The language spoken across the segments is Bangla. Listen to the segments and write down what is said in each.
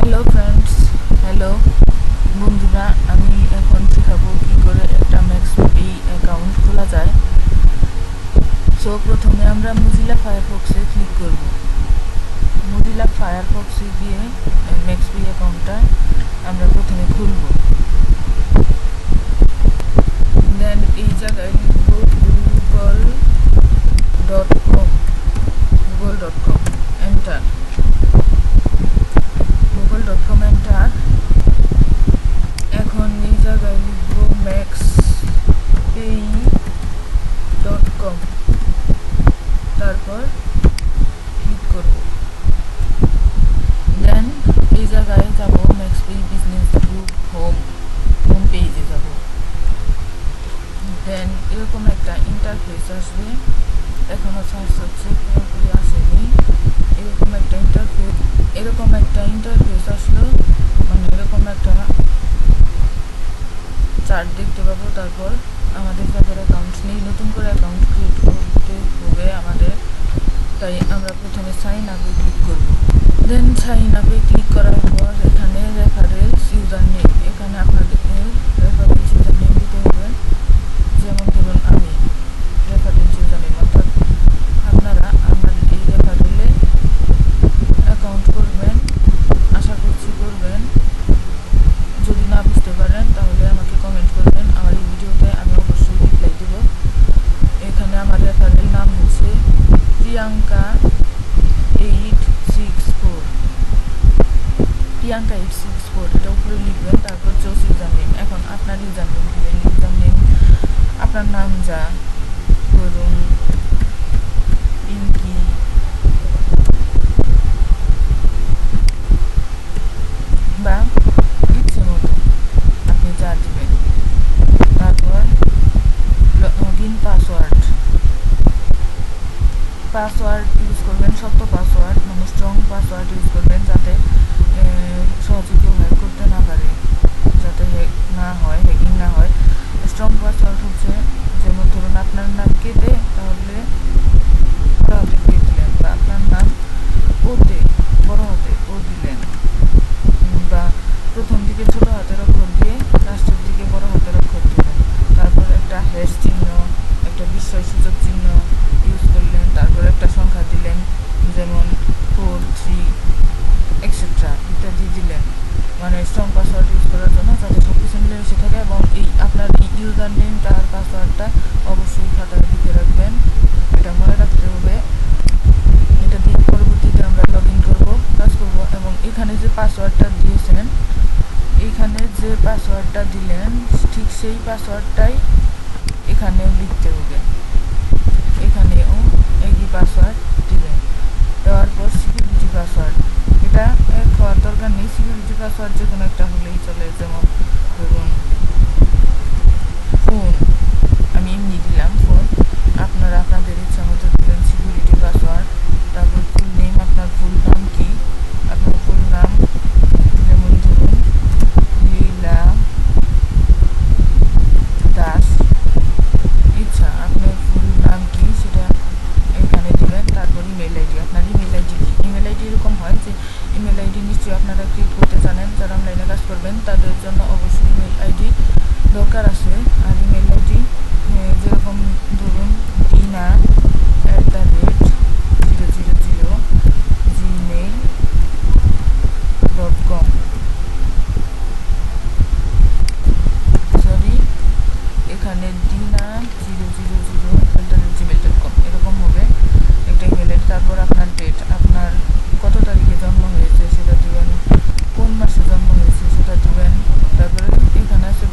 হ্যালো ফ্রেন্ডস, হ্যালো বন্ধুরা। আমি এখন শেখাবো কী করে একটা ম্যাক্সপি অ্যাকাউন্ট খোলা যায়। সো প্রথমে আমরা মোজিলা ফায়ারফক্সে ক্লিক করব। মোজিলা ফায়ারফক্সে গিয়ে ম্যাক্সপি অ্যাকাউন্টটা আমরা প্রথমে খুলব। দেন এই জায়গায় লিখব google.com এন্টার। google.com enter. এখন এই জায়গায় লিখব maxpay.com, তারপর ক্লিক করব। দেন এই জায়গায় যাব ম্যাক্সপি বিজনেস গ্রুপ হোম পেজে যাব। দেন এরকম একটা ইন্টারফেস আসবে। এখনও সার্চ হচ্ছে, পুরোপুরি আসেনি। এরকম একটা ইন্টারফেস আসলো, মানে এরকম একটা চার্ট দেখতে পাবো। তারপর আমাদের যাদের অ্যাকাউন্ট নেই, নতুন করে অ্যাকাউন্ট ক্রিয়েট করতে হবে আমাদের, তাই আমরা প্রথমে সাইন আপে ক্লিক করব। দেন সাইন আপে ক্লিক করার পর এখানে রেফারেন্স ইউজার নেম, এখানে আপনাদেরকে রেফারেন্স ইউজার নেম দিতে হবে। যেমন ধরুন আমি রেফারেন্স ইউজার নেম, অর্থাৎ আপনারা আমার এই রেফারেলে অ্যাকাউন্ট করবেন, আশা করছি করবেন। যদি না বুঝতে পারেন তাহলে আমাকে কমেন্ট করবেন, আমার এই ভিডিওতে আমি অবশ্যই রিপ্লাই দেব। এখানে আমার রেফারেল নাম হচ্ছে প্রিয়াঙ্কা 864, এটা উপরে লিখবেন। তারপর চোজ ইউজার নেম, এখন আপনার ইউজার নেম দিবেন। ইউজার নেম আপনার নাম যা, ধরুন পিঙ্কি বা ইচ্ছে মতো আপনি যা দিবেন। তারপর লগ ইন পাসওয়ার্ড ইউজ করবেন, সত্য পাসওয়ার্ড, মানে স্ট্রং পাসওয়ার্ড ইউজ করবেন, যাতে সহজে কেউ হ্যাক করতে না পারে, যাতে হ্যাকিং না হয়। স্ট্রং পাসওয়ার্ড হচ্ছে, যেমন ধরুন আপনার নাম কেটে, তাহলে বড় হাতে কে দিলেন, বা আপনার নাম ওতে বড় হাতে ও দিলেন, বা প্রথম দিকে ছোট হাতের অক্ষর দিয়ে লাস্টের দিকে বড় হাতের অক্ষর দিলেন। তারপর একটা হ্যাশ চিহ্ন, একটা বিস্ময়সূচক চিহ্ন ইউজ করলেন। তারপর একটা সংখ্যা দিলেন, যেমন 4, 3 এক্সেট্রা ইত্যাদি দিলেন, মানে স্ট্রং পাসওয়ার্ড ইউজ করার জন্য, যাতে সব কিছু মিলেমিশে থাকে। এবং এই আপনার ইউজার নেমটা আর পাসওয়ার্ডটা অবশ্যই খাতায় লিখে রাখবেন, এটা মনে রাখতে হবে। এটা দিয়ে পরবর্তীতে আমরা লগ ইন করবো, কাজ করব। এবং এখানে যে পাসওয়ার্ডটা দিয়েছেন, দিলেন, ঠিক সেই পাসওয়ার্ডটাই এখানেও লিখতে হবে। এখানেও একই পাসওয়ার্ড দিবেন। দেওয়ার পর সিকিউরিটি পাসওয়ার্ড, এটা এক হওয়ার দরকার নেই, সিকিউরিটি পাসওয়ার্ড যে কোনো একটা হলেই চলে। যেমন ধরুন ফোন, আমি এমনি দিলাম ফোন, আপনারা আপনাদের ইচ্ছা মতো দিলেন সিকিউরিটি পাসওয়ার্ড। তারপর ফুল নেম, আপনার ফুল নাম কি, আপনার ফুল নাম, যেমন ধরুন লীলা দাস, ইচ্ছা আপনার ফুল নাম কি সেটা এখানে দিবেন। তারপর ইমেল আইডি, আপনার ইমেল আইডি কি, ইমেল আইডি এরকম হয় যে ইমেল আইডি নিশ্চয়ই আপনারা ক্রিয়েট করতে জানেন, যারা অনলাইনে কাজ করবেন তাদের জন্য অবশ্যই ইমেল আইডি দরকার আছে। আর ইমেল আইডি যেরকম ধরুন dina@000gmail.com, সরি, এখানে dina000@gmail.com এরকম হবে একটা ইমেল আইডি। তারপর আপনার ডেট, আপনার কত তারিখে জন্ম হয়েছে সেটা দিবেন, কোন মাসে জন্ম হয়েছে সেটা দিবেন। তারপরে এখানে আছে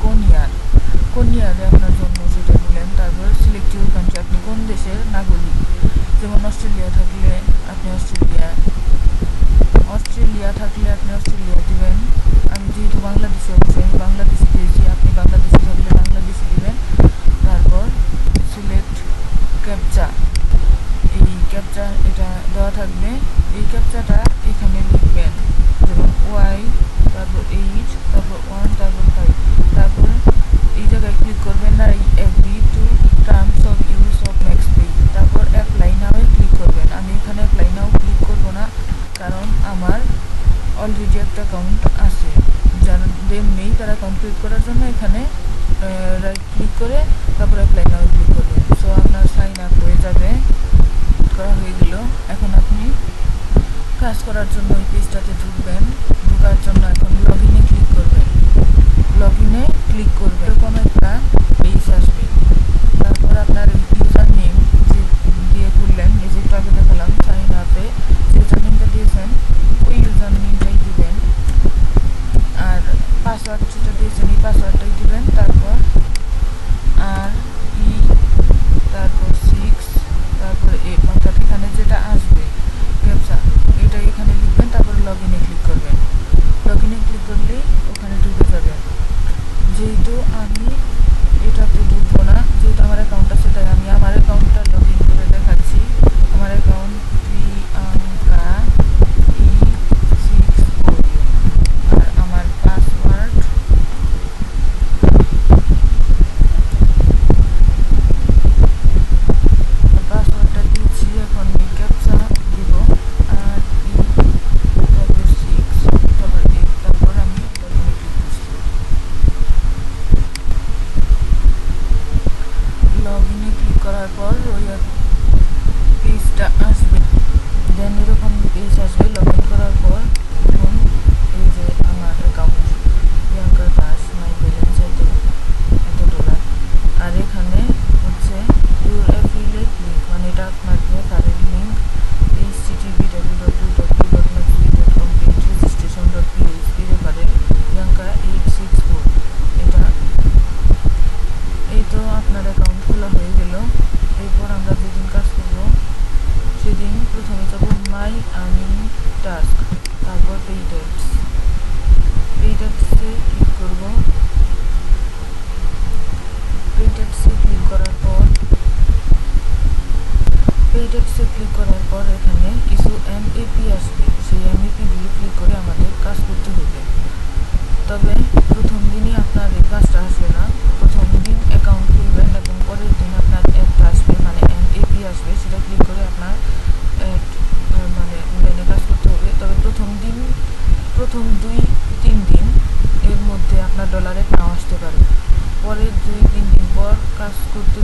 কোন ইয়ারে আপনার জন্ম সেটা দিলেন। তারপর সিলেক্ট ইউর কান্ট্রি, আপনি কোন দেশের নাগরিক, যেমন রিজেক্ট অ্যাকাউন্ট আছে, যাদের নেই তারা কমপ্লিট করার জন্য এখানে রাইট ক্লিক করে তারপর অ্যাপ্লাই নাও ক্লিক করবেন। সো আপনার সাইন আপ হয়ে যাবে, করা হয়ে গেল। এখন আপনি কাজ করার জন্য এই পেজটাতে ঢুকবেন। ঢোকার জন্য এখন লগ ইনে ক্লিক করবেন। লগ ইনে ক্লিক করবেন, এরকম একটা পেজ আসবে। তারপর আপনার ইউজার নেম যে দিয়ে খুললেন, এই যে একটু আগে দেখালাম সাইন আপে যে ইউজার নেমটা দিয়েছেন ওই ইউজার নেমটাই দিবেন, আর পাসওয়ার্ড যেটা দিয়েছেন এই পাসওয়ার্ডটাই দিবেন। তারপর আর ই তারপর 6 তারপর অর্থাৎ এখানে যেটা আসবে ক্যাপচা এটা এখানে লিখবেন। তারপর লগ ইনে ক্লিক করবেন। লগ ইনে ক্লিক করলে ওখানে ঢুকে যাবেন। যেহেতু আমি এটাতে ঢুকবো না, যেহেতু আমার অ্যাকাউন্ট আছে তাই আমি আমার অ্যাকাউন্টটা লগ ইন করে দেখাচ্ছি। আমার অ্যাকাউন্ট প্রিয়াঙ্কা E64 আর আমার পাসওয়ার্ড পাসওয়ার্ডটা দিয়েছি। এখন ক্যাপচা দিব আর তারপর 6 তারপর 8 তারপর আমি লগ ইনে ক্লিক করছি। লগ ইনে ক্লিক করার পর ওই পেজটা আসবে, দেন এরকম পেজ আসবে। লগ ইন করার পর দেখুন এই যে আমার অ্যাকাউন্ট প্রিয়াঙ্কা দাস, মাই ব্যালেন্স এত ডলার। আর এখানে হচ্ছে ইউর অ্যাফিলিয়েট লিঙ্ক, মানে এটা আপনার referral link http://www.maxui.com/registration.php referral Priyanka 864। এটা এই তো আপনার অ্যাকাউন্ট খোলা হয়ে গেল। এরপর আমরা যেদিন কাজ করব সেদিন প্রথমে যাব মাই আর্নিং টাস্ক, তারপর পেইডাপসে ক্লিক করব। পেইডাপসে ক্লিক করার পর এখানে কিছু এমএপি আসবে, সেই এমএপিগুলো ক্লিক করে আমাদের কাজ করতে হবে। তবে প্রথম দিনই আপনার এই কাজটা আসবে না, প্রথম দিন অ্যাকাউন্ট খুলবেন এবং পরের দিন আপনার অ্যাপটা আসবে, মানে এমএপি আসবে, সেটা ক্লিক করে আপনার মানে অনলাইনে কাজ করতে হবে। তবে প্রথম 2-3 দিন এর মধ্যে আপনার ডলারে নাও আসতে পারে, পরের 2-3 দিন পর কাজ করতে